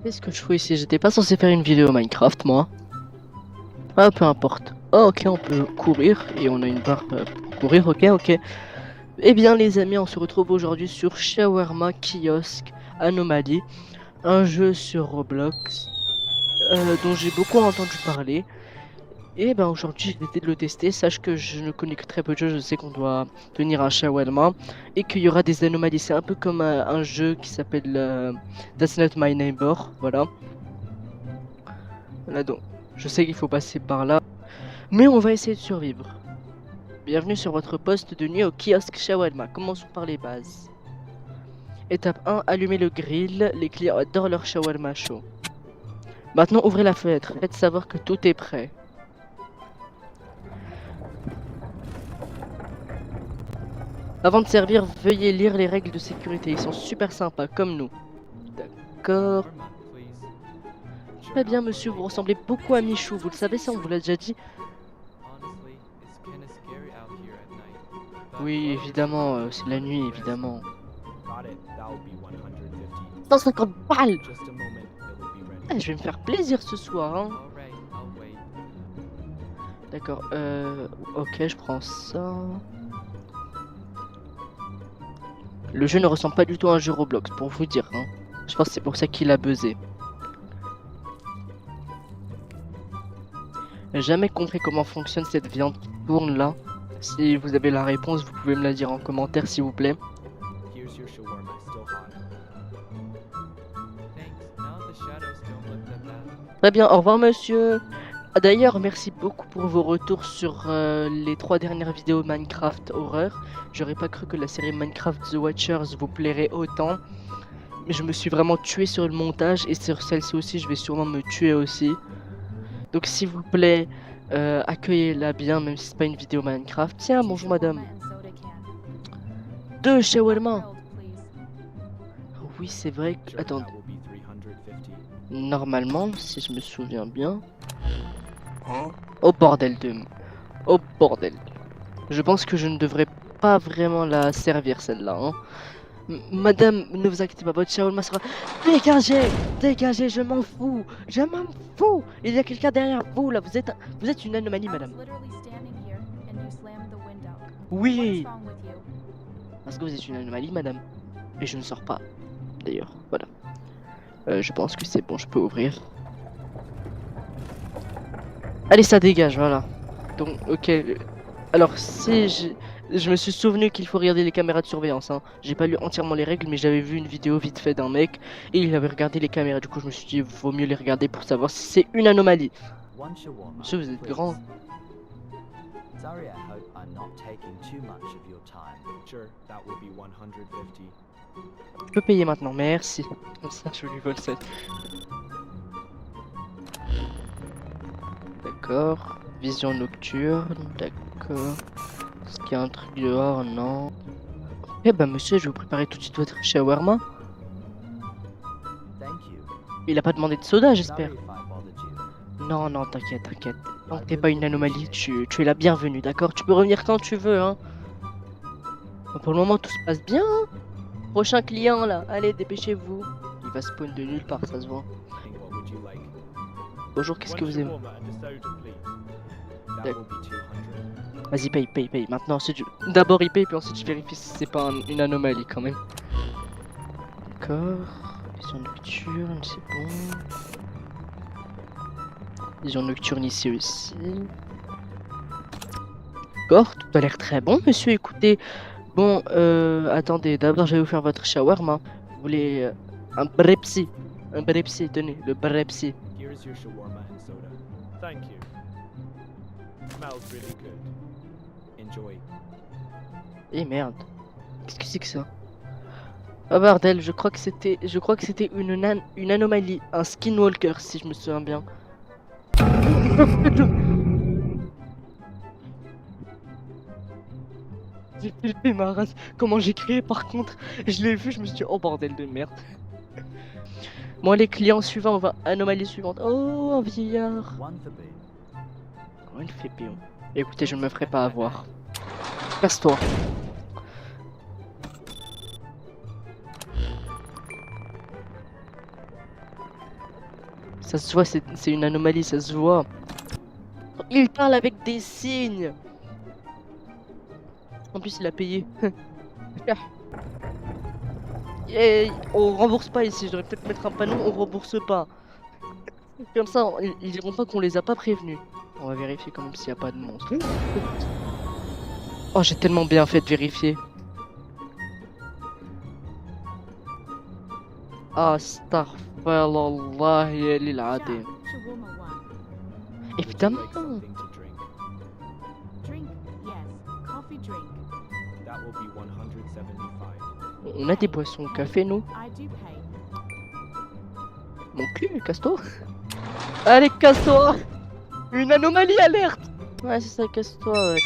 Qu'est-ce que je fais ici? J'étais pas censé faire une vidéo Minecraft, moi. Ah, peu importe. Oh, ok, on peut courir et on a une barre pour courir. Ok, ok. Eh bien, les amis, on se retrouve aujourd'hui sur Shawarma Kiosk Anomaly, un jeu sur Roblox dont j'ai beaucoup entendu parler. Et ben aujourd'hui, j'ai décidé de le tester. Sache que je ne connais que très peu de jeux. Je sais qu'on doit tenir un shawarma et qu'il y aura des anomalies. C'est un peu comme un jeu qui s'appelle That's Not My Neighbor. Voilà. Voilà donc. Je sais qu'il faut passer par là. Mais on va essayer de survivre. Bienvenue sur votre poste de nuit au kiosque Shawarma. Commençons par les bases. Étape 1, allumer le grill. Les clients adorent leur shawarma chaud. Maintenant, ouvrez la fenêtre. Faites savoir que tout est prêt. Avant de servir, veuillez lire les règles de sécurité. Ils sont super sympas, comme nous. D'accord. Très bien, monsieur. Vous ressemblez beaucoup à Michou. Vous le savez, ça, on vous l'a déjà dit. Oui, évidemment, c'est la nuit, évidemment. 150 balles! Ah, je vais me faire plaisir ce soir, hein. D'accord, ok, je prends ça. Le jeu ne ressemble pas du tout à un jeu Roblox, pour vous dire, hein. Je pense que c'est pour ça qu'il a buzzé. J'ai jamais compris comment fonctionne cette viande qui tourne là. Si vous avez la réponse, vous pouvez me la dire en commentaire, s'il vous plaît. Très bien, au revoir monsieur. Ah, d'ailleurs, merci beaucoup pour vos retours sur les 3 dernières vidéos Minecraft Horror. J'aurais pas cru que la série Minecraft The Watchers vous plairait autant. Mais je me suis vraiment tué sur le montage et sur celle-ci aussi, je vais sûrement me tuer aussi. Donc s'il vous plaît, accueillez-la bien, même si c'est pas une vidéo Minecraft. Tiens, bonjour madame. 2 shawarma. Oui, c'est vrai que... Attendez. Normalement, si je me souviens bien... Oh bordel de... Oh bordel. Je pense que je ne devrais pas vraiment la servir celle-là. Hein. Madame, ne vous inquiétez pas, votre shawarma sera... Dégagez! Dégagez, je m'en fous! Je m'en fous! Il y a quelqu'un derrière vous là, vous êtes une anomalie madame. Oui! Parce que vous êtes une anomalie madame. Et je ne sors pas, d'ailleurs, voilà. Je pense que c'est bon, je peux ouvrir. Allez, ça dégage, voilà. Donc, ok. Alors, si je me suis souvenu qu'il faut regarder les caméras de surveillance. Hein. J'ai pas lu entièrement les règles, mais j'avais vu une vidéo vite fait d'un mec et il avait regardé les caméras. Du coup, je me suis dit, vaut mieux les regarder pour savoir si c'est une anomalie. Monsieur, vous êtes grand. Je peux payer maintenant, merci. Comme ça, je lui vole ça. D'accord. Vision nocturne, d'accord. Est-ce qu'il y a un truc dehors? Non. Eh ben monsieur, je vais vous préparer tout de suite votre shawarma. Il a pas demandé de soda, j'espère. Non, non, t'inquiète, t'inquiète. Tant que t'es pas une anomalie, tu es la bienvenue, d'accord? Tu peux revenir quand tu veux, hein. Bon, pour le moment, tout se passe bien, hein. Prochain client, là. Allez, dépêchez-vous. Il va spawn de nulle part, ça se voit. Bonjour, qu'est-ce que vous aimez? Vas-y, paye, paye, paye. Maintenant, ensuite, d'abord il paye, puis ensuite je vérifie si c'est pas une anomalie quand même. D'accord. Vision nocturne, c'est bon. Vision nocturne ici aussi. D'accord, tout a l'air très bon, monsieur. Écoutez, bon, attendez, d'abord je vais vous faire votre shawarma. Vous voulez un brepsi? Un brepsi, tenez, le brepsi. Eh merde, qu'est-ce que c'est que ça? Oh bordel, je crois que c'était une anomalie, un skinwalker si je me souviens bien. J'ai fait ma race. Comment j'ai créé par contre? Je l'ai vu, je me suis dit oh bordel de merde. Bon les clients suivants, on va anomalie suivante. Oh un vieillard. Comment il fait péon? Écoutez, je ne me ferai pas avoir. Casse-toi. Ça se voit, c'est une anomalie, ça se voit. Il parle avec des signes. En plus, il a payé. Et on rembourse pas ici, je devrais peut-être mettre un panneau, on rembourse pas. Comme ça, ils diront pas qu'on les a pas prévenus. On va vérifier quand même s'il n'y a pas de monstre. Oh, j'ai tellement bien fait de vérifier. Astaghfirullah lil adim. Évidemment. On a des boissons au café, nous. Mon cul, casse-toi. Allez, casse-toi. Une anomalie, alerte. Ouais, c'est ça, casse-toi, ouais.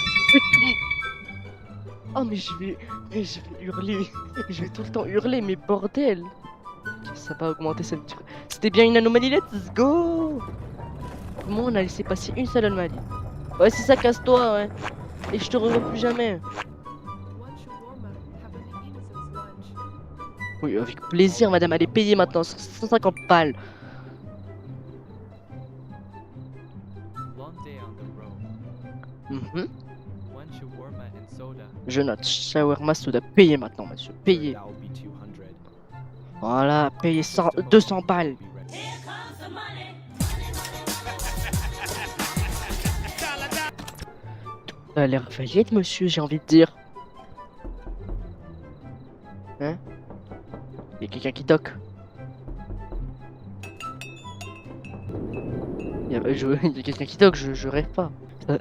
Oh, mais je vais hurler. Je vais tout le temps hurler, mais bordel. Ça va augmenter cette... C'était bien une anomalie, let's go. Comment on a laissé passer une seule anomalie? Ouais, c'est ça, casse-toi, ouais. Et je te revois plus jamais. Oui, avec plaisir, madame. Elle est payée maintenant, 150 balles. Mhm. Je note, shawarma soda, payé maintenant, monsieur, payé. Voilà, payé 200 balles. Elle a l'air vaillette, monsieur, j'ai envie de dire. Hein? Il y a quelqu'un qui toque. Il y a quelqu'un qui toque, je rêve pas.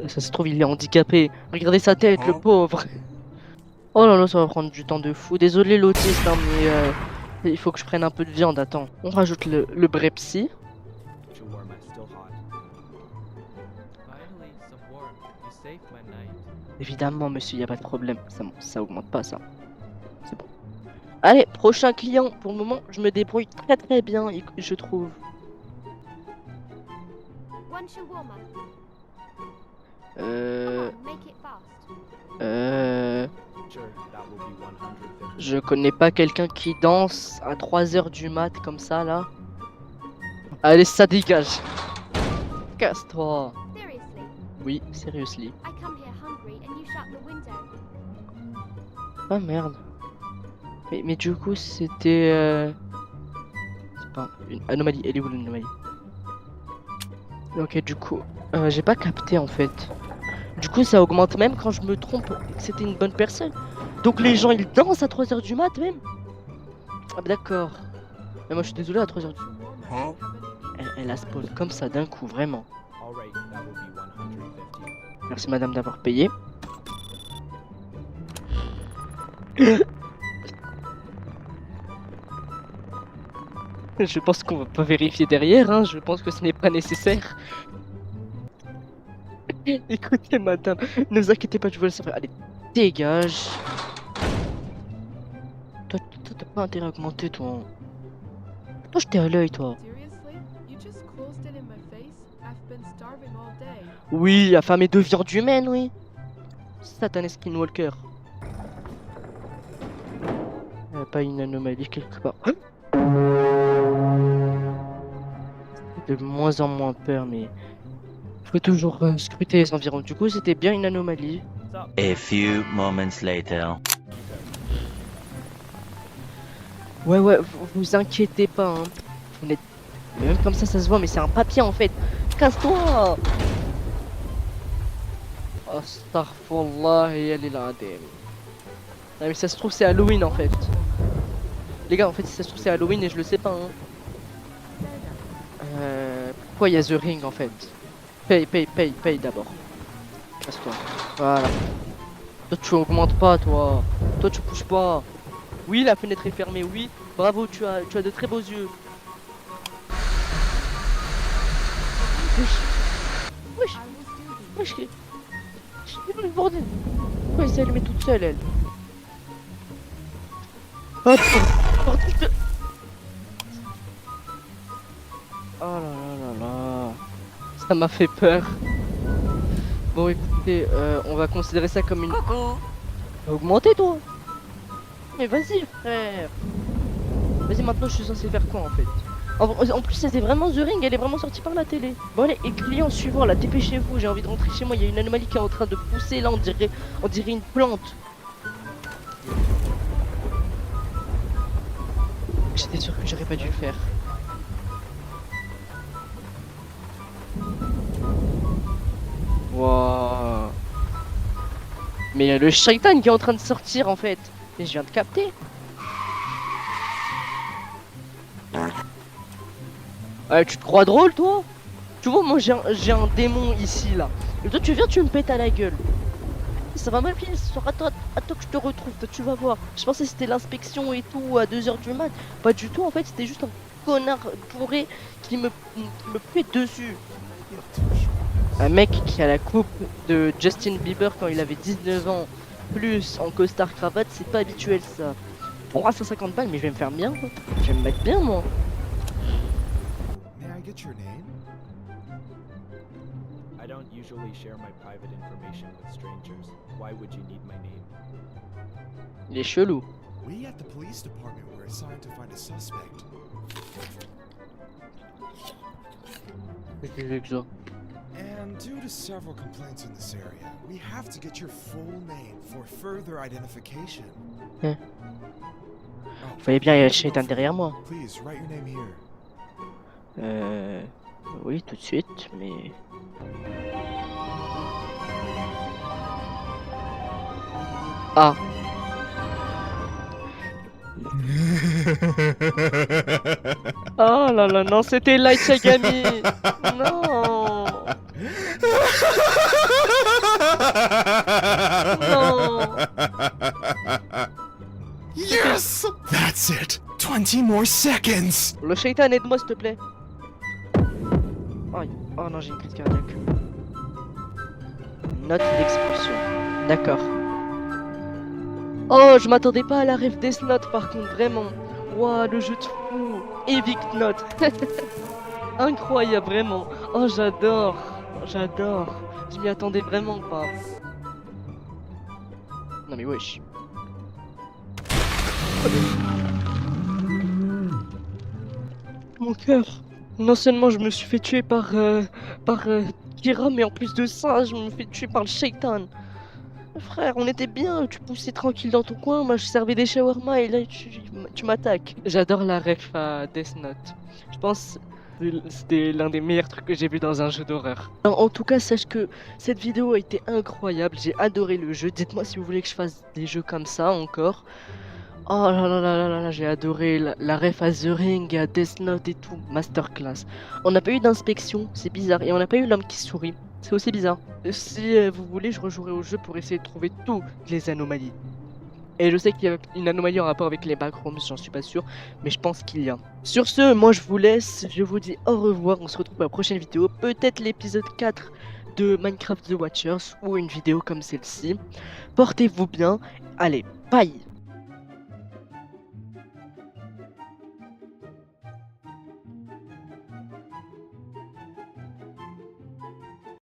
Ça se trouve, il est handicapé. Regardez sa tête, le pauvre. Oh là là, ça va prendre du temps de fou. Désolé l'autiste, hein, mais il faut que je prenne un peu de viande. Attends, on rajoute le brepsi. Évidemment, monsieur, il n'y a pas de problème. Ça augmente pas, ça. C'est bon. Allez, prochain client. Pour le moment, je me débrouille très très bien, je trouve. Je connais pas quelqu'un qui danse à 3h du mat comme ça là. Allez, ça dégage. Casse-toi. Oui, seriously. Ah merde. Mais du coup c'était... C'est pas une anomalie. Elle est où l'anomalie? Ok, du coup, j'ai pas capté en fait. Du coup, ça augmente même quand je me trompe que c'était une bonne personne. Donc les gens ils dansent à 3h du mat même. Ah bah d'accord. Mais moi je suis désolé à 3h du mat. Elle a spawn comme ça d'un coup, vraiment. Merci madame d'avoir payé. Je pense qu'on va pas vérifier derrière, hein. Je pense que ce n'est pas nécessaire. Écoutez madame, ne vous inquiétez pas, je vous laisse faire. Allez, dégage. Toi, t'as pas intérêt à augmenter, toi. Toi, j'étais à l'œil, toi. Oui, affamé de viande humaine, oui. Satan Skinwalker. Il n'y a pas une anomalie quelque part. De moins en moins peur, mais... Faut toujours scruter les environs. Du coup, c'était bien une anomalie. A few moments later. Ouais, vous inquiétez pas, hein. On est... Mais même comme ça se voit, mais c'est un papier en fait. Casse-toi! Astaghfirullah ya lil adim. Ah, mais ça se trouve, c'est Halloween en fait. Les gars, en fait, si ça se trouve, c'est Halloween et je le sais pas, hein. Pourquoi il y a The Ring en fait? Paye d'abord. Casse-toi. Voilà. Toi, tu augmentes pas, toi. Toi, tu bouges pas. Oui, la fenêtre est fermée, oui. Bravo, tu as de très beaux yeux. Wesh. Le bordel. Pourquoi elle s'est allumée toute seule, elle? Hop. Bordel de... Oh là là là là. Ça m'a fait peur. Bon, écoutez, on va considérer ça comme une... Coucou. Augmenter, toi. Mais vas-y, frère. Vas-y, maintenant, je suis censé faire quoi, en fait? En plus, c'était vraiment The Ring, elle est vraiment sortie par la télé. Bon, allez, et client suivant, là, dépêchez-vous, j'ai envie de rentrer chez moi. Il y a une anomalie qui est en train de pousser là, on dirait une plante. J'étais sûr que j'aurais pas dû le faire. Wow. Mais il y a le shaitan qui est en train de sortir en fait. Et je viens de capter. Tu te crois drôle toi? Tu vois, moi j'ai un démon ici là. Et toi tu viens, tu me pètes à la gueule. Ça va mal finir ce soir. Attends que je te retrouve, toi, tu vas voir. Je pensais que c'était l'inspection et tout à 2h du mat. Pas du tout en fait, c'était juste un connard bourré qui me pète dessus. Un mec qui a la coupe de Justin Bieber quand il avait 19 ans, plus en costard cravate, c'est pas habituel ça. Bon, 150 balles, mais je vais me faire bien. Je vais me mettre bien moi. May I get your name? I don't usually share my private information with strangers. Why would you need my name? Il est chelou. We at the police department were assigned to find a suspect. Qu'est-ce que je veux que ça? And due to several complaints in this area, we have to get your full name for further identification. Hein? Oh, Vous voyez bien, il y a le shaitan derrière moi. please write your name here. Oui, tout de suite, mais... Ah. Oh là là, non, c'était Light Yagami. Non. Non. Yes! That's it! 20 more seconds! Le shaitan, aide-moi s'il te plaît. Aïe. Oh non, j'ai une crise cardiaque. Note d'expulsion. D'accord. Oh, je m'attendais pas à la ref Death Note par contre, vraiment. Waouh, le jeu de fou. Evict Note. Incroyable, vraiment. Oh, j'adore. J'adore. Je m'y attendais vraiment pas. Non mais wesh. Mon cœur. Non seulement je me suis fait tuer par Kira, mais en plus de ça, je me fais tuer par le shaitan. Frère, on était bien, tu poussais tranquille dans ton coin, moi je servais des shawarma et là tu m'attaques. J'adore la ref à Death Note. Je pense que c'était l'un des meilleurs trucs que j'ai vu dans un jeu d'horreur. En tout cas, sache que cette vidéo a été incroyable, j'ai adoré le jeu. Dites-moi si vous voulez que je fasse des jeux comme ça encore. Oh là là là là là là, j'ai adoré la ref à The Ring, à Death Note et tout, masterclass. On n'a pas eu d'inspection, c'est bizarre, et on n'a pas eu l'homme qui sourit, c'est aussi bizarre. Si vous voulez, je rejouerai au jeu pour essayer de trouver toutes les anomalies. Et je sais qu'il y a une anomalie en rapport avec les backrooms, j'en suis pas sûr, mais je pense qu'il y a. Sur ce, moi je vous laisse, je vous dis au revoir, on se retrouve pour la prochaine vidéo, peut-être l'épisode 4 de Minecraft The Watchers, ou une vidéo comme celle-ci. Portez-vous bien, allez, bye!